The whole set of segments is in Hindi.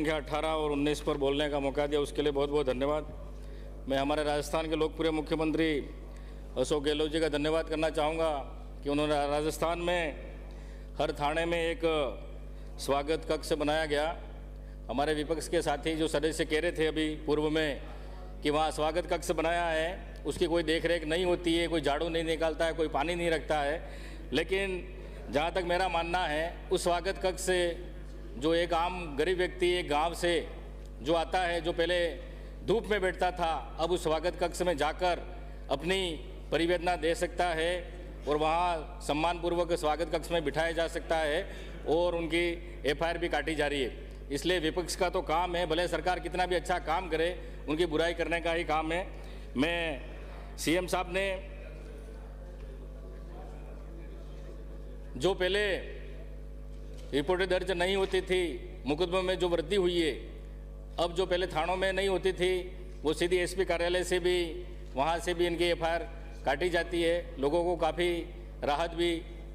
संख्या 18 और 19 पर बोलने का मौका दिया, उसके लिए बहुत बहुत धन्यवाद। मैं हमारे राजस्थान के लोकप्रिय मुख्यमंत्री अशोक गहलोत जी का धन्यवाद करना चाहूँगा कि उन्होंने राजस्थान में हर थाने में एक स्वागत कक्ष बनाया गया। हमारे विपक्ष के साथी जो सदस्य कह रहे थे अभी पूर्व में कि वहाँ स्वागत कक्ष बनाया है, उसकी कोई देखरेख नहीं होती है, कोई झाड़ू नहीं निकालता है, कोई पानी नहीं रखता है। लेकिन जहाँ तक मेरा मानना है, उस स्वागत कक्ष से जो एक आम गरीब व्यक्ति एक गांव से जो आता है, जो पहले धूप में बैठता था, अब उस स्वागत कक्ष में जाकर अपनी परिवेदना दे सकता है और वहाँ सम्मानपूर्वक स्वागत कक्ष में बिठाया जा सकता है और उनकी एफआईआर भी काटी जा रही है। इसलिए विपक्ष का तो काम है, भले सरकार कितना भी अच्छा काम करे, उनकी बुराई करने का ही काम है। मैं सीएम साहब ने जो पहले रिपोर्टें दर्ज नहीं होती थी, मुकदमे में जो वृद्धि हुई है, अब जो पहले थानों में नहीं होती थी वो सीधी एसपी कार्यालय से भी, वहाँ से भी इनकी एफआईआर काटी जाती है। लोगों को काफ़ी राहत भी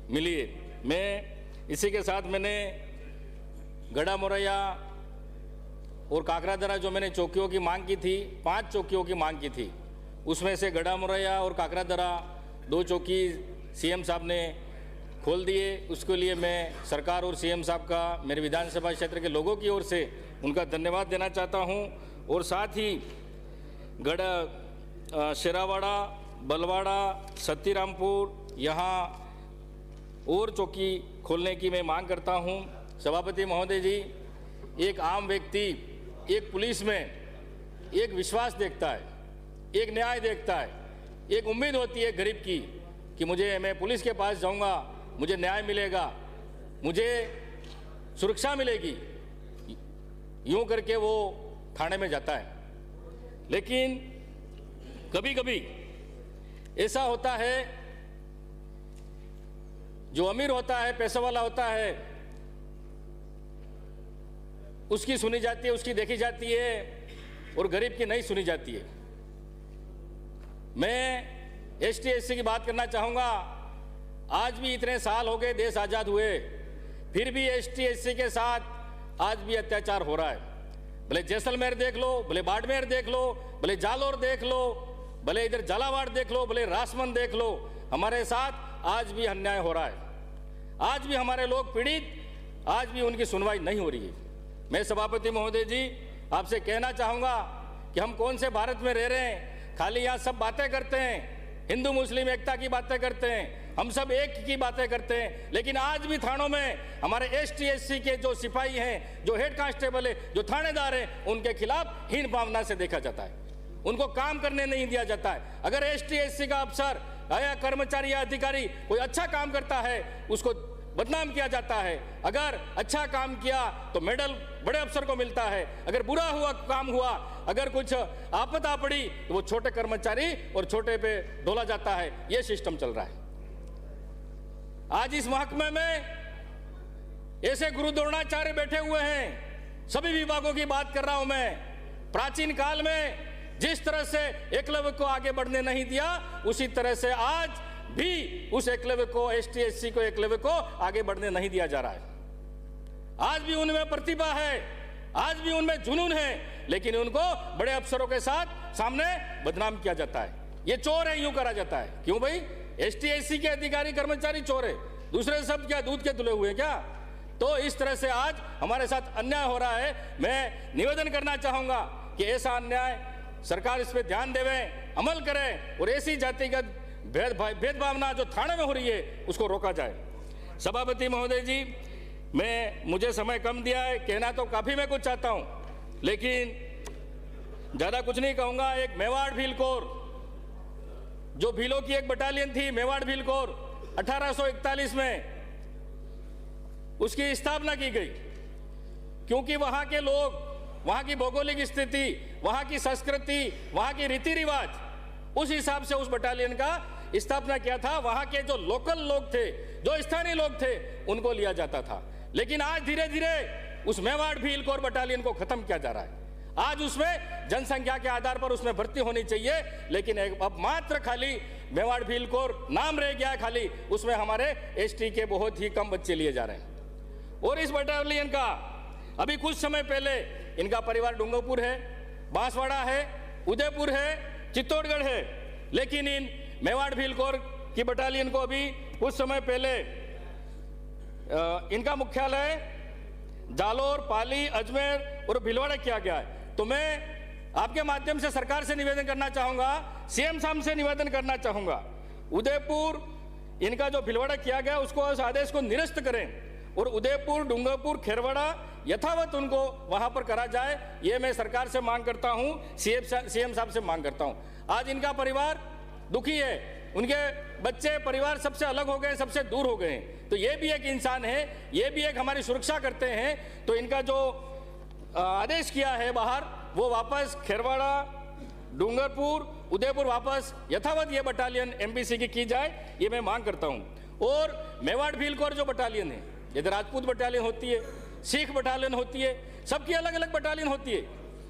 मिली है। मैं इसी के साथ मैंने गड़ा मोरैया और काकरादरा जो मैंने चौकियों की मांग की थी, 5 चौकियों की मांग की थी, उसमें से गड़ा मोरैया और काकरादरा 2 चौकी सीएम साहब ने खोल दिए। उसके लिए मैं सरकार और सीएम साहब का, मेरे विधानसभा क्षेत्र के लोगों की ओर से उनका धन्यवाद देना चाहता हूं। और साथ ही गढ़ शेरावाड़ा, बलवाड़ा, सतीरामपुर, यहाँ और चौकी खोलने की मैं मांग करता हूं। सभापति महोदय जी, एक आम व्यक्ति एक पुलिस में एक विश्वास देखता है, एक न्याय देखता है, एक उम्मीद होती है गरीब की कि मैं पुलिस के पास जाऊंगा, मुझे न्याय मिलेगा, मुझे सुरक्षा मिलेगी, यूं करके वो थाने में जाता है। लेकिन कभी कभी ऐसा होता है, जो अमीर होता है, पैसा वाला होता है, उसकी सुनी जाती है, उसकी देखी जाती है और गरीब की नहीं सुनी जाती है। मैं एसटी एससी की बात करना चाहूँगा। आज भी इतने साल हो गए देश आज़ाद हुए, फिर भी एसटी एससी के साथ आज भी अत्याचार हो रहा है। भले जैसलमेर देख लो, भले बाड़मेर देख लो, भले जालौर देख लो, भले इधर झालावाड़ देख लो, भले राजमंद देख लो, हमारे साथ आज भी अन्याय हो रहा है। आज भी हमारे लोग पीड़ित, आज भी उनकी सुनवाई नहीं हो रही है। मैं सभापति महोदय जी आपसे कहना चाहूँगा कि हम कौन से भारत में रह रहे हैं। खाली यहाँ सब बातें करते हैं, हिंदू मुस्लिम एकता की बातें करते हैं, हम सब एक की बातें करते हैं, लेकिन आज भी थानों में हमारे एसटी एससी के जो सिपाही हैं, जो हेड कांस्टेबल है, जो थानेदार हैं, उनके खिलाफ हीन भावना से देखा जाता है, उनको काम करने नहीं दिया जाता है। अगर एसटी एससी का अफसर या कर्मचारी या अधिकारी कोई अच्छा काम करता है, उसको बदनाम किया जाता है। अगर अच्छा काम किया तो मेडल बड़े अफसर को मिलता है, अगर बुरा हुआ काम हुआ, अगर कुछ आपदा पड़ी तो वो छोटे कर्मचारी और छोटे पे ढोला जाता है। ये सिस्टम चल रहा है। आज इस महकमे में ऐसे गुरु द्रोणाचार्य बैठे हुए हैं। सभी विभागों की बात कर रहा हूं मैं। प्राचीन काल में जिस तरह से एकलव्य को आगे बढ़ने नहीं दिया, उसी तरह से आज भी उस एकलव्य को, एसटी एससी को, एकलव्य को आगे बढ़ने नहीं दिया जा रहा है। आज भी उनमें प्रतिभा है, आज भी उनमें जुनून है, लेकिन उनको बड़े अफसरों के साथ सामने बदनाम किया जाता है। ये चोर है, यूं करा जाता है। क्यों भाई? एसटी एससी के अधिकारी कर्मचारी चोर है, दूसरे सब क्या दूध के धुले हुए क्या? तो इस तरह से आज हमारे साथ अन्याय हो रहा है। मैं निवेदन करना चाहूंगा कि ऐसा अन्याय सरकार इस पर ध्यान देवे, अमल करे और ऐसी जातिगत भेदभावना जो थाने में हो रही है उसको रोका जाए। सभापति महोदय जी, मुझे समय कम दिया है, कहना तो काफी मैं कुछ चाहता हूं, लेकिन ज्यादा कुछ नहीं कहूंगा। एक मेवाड़ भील कोर, जो भीलों की एक बटालियन थी, मेवाड़ भील कोर, 1841 में उसकी स्थापना की गई, क्योंकि वहां के लोग, वहां की भौगोलिक स्थिति, वहां की संस्कृति, वहां की रीति रिवाज, उस हिसाब से उस बटालियन का स्थापना किया था। वहां के जो लोकल लोग थे, जो स्थानीय लोग थे, उनको लिया जाता था। लेकिन आज धीरे धीरे उस मेवाड़ भील कोर बटालियन को खत्म किया जा रहा है। आज उसमें जनसंख्या के आधार पर उसमें भर्ती होनी चाहिए, लेकिन अब मात्र खाली मेवाड़ भील कोर नाम रह गया है खाली, उसमें हमारे एसटी के बहुत ही कम बच्चे लिए जा रहे हैं। और इस बटालियन का अभी कुछ समय पहले इनका परिवार डूंगरपुर है, बांसवाड़ा है, उदयपुर है, चित्तौड़गढ़ है, लेकिन इन मेवाड़ भील कोर की बटालियन को अभी कुछ समय पहले इनका मुख्यालय जालोर, पाली, अजमेर और भीलवाड़ा किया गया है। तो मैं आपके माध्यम से सरकार से निवेदन करना चाहूंगा, सीएम साहब से निवेदन करना चाहूंगा, उदयपुर इनका जो भीलवाड़ा किया गया उसको, उस आदेश को निरस्त करें और उदयपुर, डूंगरपुर, खेरवाड़ा यथावत उनको वहां पर करा जाए। ये मैं सरकार से मांग करता हूं, सीएम साहब से मांग करता हूं। आज इनका परिवार दुखी है, उनके बच्चे परिवार सबसे अलग हो गए, सबसे दूर हो गए हैं। तो ये भी एक इंसान है, ये भी एक हमारी सुरक्षा करते हैं। तो इनका जो आदेश किया है बाहर, वो वापस खेरवाड़ा, डूंगरपुर, उदयपुर वापस यथावत ये बटालियन एमबीसी की जाए, ये मैं मांग करता हूं। और मेवाड़ भील कोर जो बटालियन है, जैसे राजपूत बटालियन होती है, सिख बटालियन होती है, सबकी अलग अलग बटालियन होती है,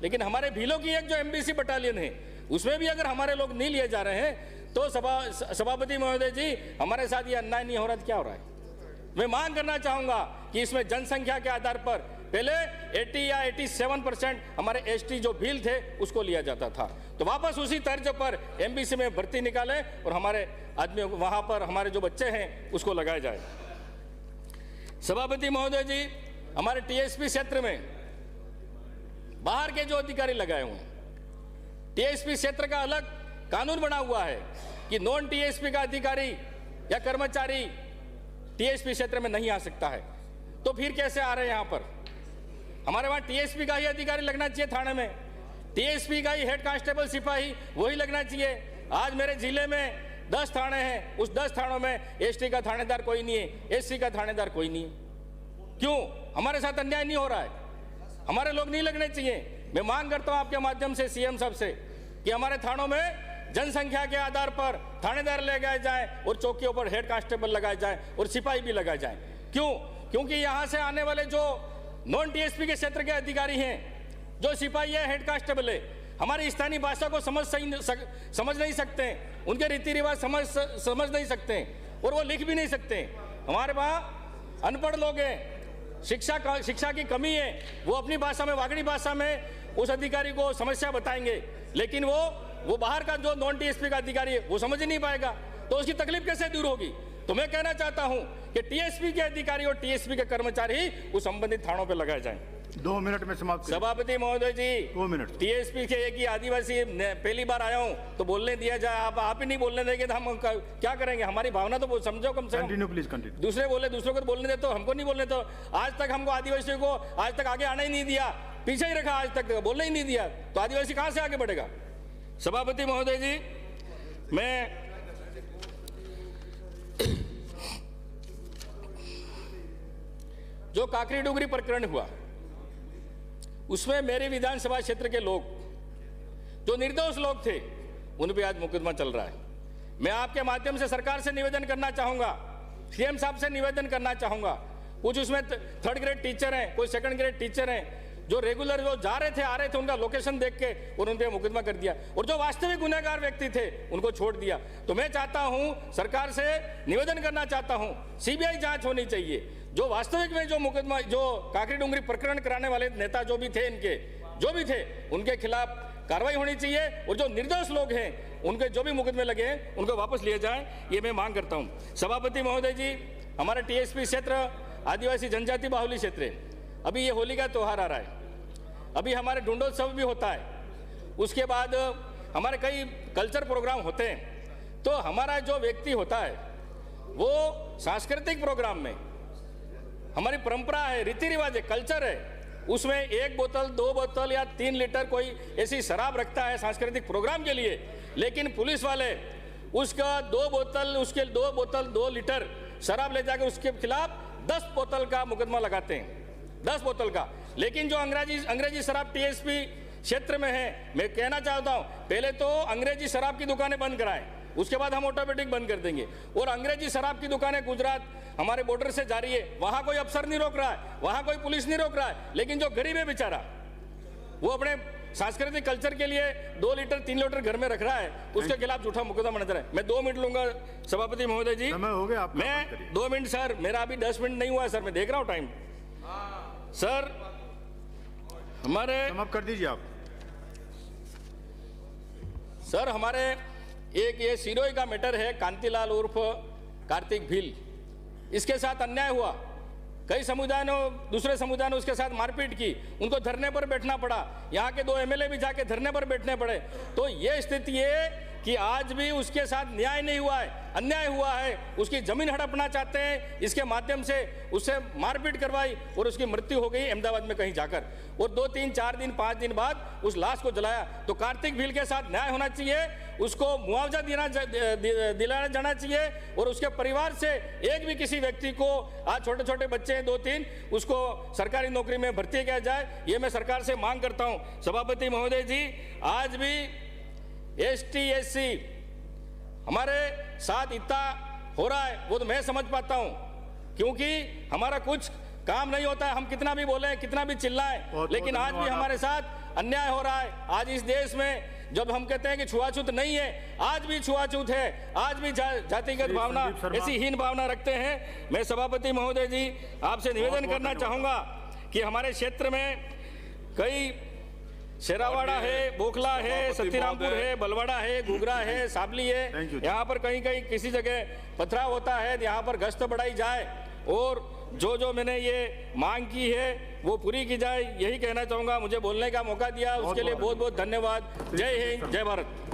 लेकिन हमारे भीलों की एक जो एमबीसी बटालियन है उसमें भी अगर हमारे लोग नहीं लिए जा रहे हैं तो सभापति महोदय जी, हमारे साथ ये अन्याय नहीं हो रहा तो क्या हो रहा है? मैं मांग करना चाहूंगा कि इसमें जनसंख्या के आधार पर पहले 80 या 87% हमारे एसटी जो भील थे उसको लिया जाता था, तो वापस उसी तर्ज पर एमबीसी में भर्ती निकाले और हमारे आदमियों को वहां पर, हमारे जो बच्चे हैं उसको लगाया जाए। सभापति महोदय जी, हमारे टीएसपी क्षेत्र में बाहर के जो अधिकारी लगाए हुए हैं, टीएसपी क्षेत्र का अलग कानून बना हुआ है कि नॉन टीएसपी का अधिकारी या कर्मचारी टीएसपी क्षेत्र में नहीं आ सकता है। तो फिर कैसे आ रहे हैं यहाँ पर? हमारे वहाँ टीएसपी का ही अधिकारी लगना चाहिए थाने में, टीएसपी का ही हेड कांस्टेबल सिपाही वही लगना चाहिए। आज मेरे जिले में 10 थाने हैं, उस 10 थानों में एसटी का थानेदार कोई नहीं है, एससी का थानेदार कोई नहीं है। क्यों? हमारे साथ अन्याय नहीं हो रहा है? हमारे लोग नहीं लगने चाहिए? मैं मांग करता हूं आपके माध्यम से सीएम साहब से कि हमारे थानों में जनसंख्या के आधार पर थानेदार लगाए जाए और चौकियों पर हेड कांस्टेबल लगाए जाए और सिपाही भी लगाए जाए। क्यों? क्योंकि यहां से आने वाले जो नॉन टीएसपी के क्षेत्र के अधिकारी हैं, जो सिपाही है, हेड कांस्टेबल है, हमारी स्थानीय भाषा को समझ नहीं सकते, उनके रीति रिवाज समझ नहीं सकते और वो लिख भी नहीं सकते। हमारे वहाँ अनपढ़ लोग हैं, शिक्षा की कमी है, वो अपनी भाषा में, वागड़ी भाषा में उस अधिकारी को समस्या बताएंगे, लेकिन वो बाहर का जो नॉन टीएसपी का अधिकारी है वो समझ ही नहीं पाएगा, तो उसकी तकलीफ कैसे दूर होगी? तो मैं कहना चाहता हूं कि टीएसपी के अधिकारी और टीएसपी के कर्मचारी उस संबंधित थानों पर लगाए जाएं। 2 मिनट में समाप्त। सभापति महोदय जी, 2 मिनट। टीएसपी के एक ही आदिवासी पहली बार आया हूं तो बोलने दिया जाए, आप ही नहीं बोलने देंगे तो हम क्या करेंगे? हमारी भावना तो समझो कम से कम। Continue please, continue. दूसरे बोले, दूसरों को बोलने दे, तो हमको नहीं बोलने। तो आज तक हमको आदिवासियों को आज तक आगे आने ही नहीं दिया, पीछे ही रखा, आज तक बोलने ही नहीं दिया, तो आदिवासी कहां से आगे बढ़ेगा? सभापति महोदय जी, मैं जो काकरी डुगरी प्रकरण हुआ उसमें मेरे विधानसभा क्षेत्र के लोग, जो निर्दोष लोग थे, उन पे आज मुकदमा चल रहा है। मैं आपके माध्यम से सरकार से निवेदन करना चाहूंगा, सीएम साहब से निवेदन करना चाहूंगा, कुछ उसमें 3rd ग्रेड टीचर हैं, कोई 2nd ग्रेड टीचर हैं, जो रेगुलर जो जा रहे थे, आ रहे थे, उनका लोकेशन देख के और उन पे मुकदमा कर दिया, और जो वास्तविक गुनहगार व्यक्ति थे उनको छोड़ दिया। तो मैं चाहता हूं, सरकार से निवेदन करना चाहता हूं, सीबीआई जांच होनी चाहिए। जो वास्तविक में जो मुकदमा, जो काकरी डुंगरी प्रकरण कराने वाले नेता जो भी थे, इनके जो भी थे, उनके खिलाफ कार्रवाई होनी चाहिए, और जो निर्दोष लोग हैं उनके जो भी मुकदमे लगे हैं उनको वापस लिए जाएं, ये मैं मांग करता हूं। सभापति महोदय जी, हमारा टीएसपी क्षेत्र आदिवासी जनजाति बाहुल्य क्षेत्र है। अभी ये होली का त्यौहार आ रहा है, अभी हमारे ढूंढोत्सव भी होता है, उसके बाद हमारे कई कल्चर प्रोग्राम होते हैं। तो हमारा जो व्यक्ति होता है वो सांस्कृतिक प्रोग्राम में, हमारी परंपरा है, रीति रिवाज है, कल्चर है, उसमें 1 बोतल 2 बोतल या 3 लीटर कोई ऐसी शराब रखता है सांस्कृतिक प्रोग्राम के लिए, लेकिन पुलिस वाले उसका 2 बोतल 2 लीटर शराब ले जाकर उसके खिलाफ 10 बोतल का मुकदमा लगाते हैं, 10 बोतल का। लेकिन जो अंग्रेजी शराब टीएसपी क्षेत्र में है, मैं कहना चाहता हूं, पहले तो अंग्रेजी शराब की दुकानें बंद कराएं, उसके बाद हम ऑटोमेटिक बंद कर देंगे। और अंग्रेजी शराब की दुकानें गुजरात हमारे बॉर्डर से जा रही है, वहां कोई अफसर नहीं रोक रहा है, वहां कोई पुलिस नहीं रोक रहा है, लेकिन जो गरीब है बेचारा, वो अपने सांस्कृतिक कल्चर के लिए 2 लीटर 3 लीटर घर में रख रहा है, उसके खिलाफ झूठा मुकदमा नजर है। मैं 2 मिनट लूंगा सभापति महोदय जी। समय हो गया आपका, मैं 2 मिनट सर, मेरा अभी 10 मिनट नहीं हुआ है सर, मैं देख रहा हूँ टाइम। सर हमारे समाप्त कर दीजिए आप। सर, हमारे एक ये सिरोही का मैटर है, कांतिलाल उर्फ कार्तिक भील, इसके साथ अन्याय हुआ। कई समुदाय ने, दूसरे समुदाय ने उसके साथ मारपीट की, उनको धरने पर बैठना पड़ा। यहाँ के 2 एमएलए भी जाके धरने पर बैठने पड़े। तो ये स्थिति है कि आज भी उसके साथ न्याय नहीं हुआ है, अन्याय हुआ है। उसकी जमीन हड़पना चाहते हैं, इसके माध्यम से उससे मारपीट करवाई और उसकी मृत्यु हो गई अहमदाबाद में कहीं जाकर। और 2, 3, 4 दिन 5 दिन बाद उस लाश को जलाया। तो कार्तिक भील के साथ न्याय होना चाहिए, उसको मुआवजा दिलाया जाना चाहिए। और उसके परिवार से एक भी किसी व्यक्ति को, आज छोटे छोटे बच्चे हैं 2-3, उसको सरकारी नौकरी में भर्ती किया जाए, ये मैं सरकार से मांग करता हूं। सभापति महोदय जी, आज भी ST SC हमारे साथ इतना हो रहा है वो तो मैं समझ पाता हूं, क्योंकि हमारा कुछ काम नहीं होता है। हम कितना भी बोले, कितना भी चिल्लाएं, लेकिन आज भी हमारे साथ अन्याय हो रहा है। आज इस देश में जब हम कहते हैं कि छुआछूत नहीं है, आज भी छुआछूत है, आज भी जातिगत भावना, ऐसी हीन भावना रखते हैं। मैं सभापति महोदय जी आपसे निवेदन करना चाहूंगा कि हमारे क्षेत्र में कई शेरावाड़ा है, बोखला है, सतीरामपुर है, बलवाड़ा है, घुघरा है, साबली है, यहाँ पर कहीं कहीं किसी जगह पथराव होता है। यहाँ पर गश्त बढ़ाई जाए और जो मैंने ये मांग की है वो पूरी की जाए, यही कहना चाहूंगा। मुझे बोलने का मौका दिया उसके लिए बहुत बहुत धन्यवाद। जय हिंद, जय भारत।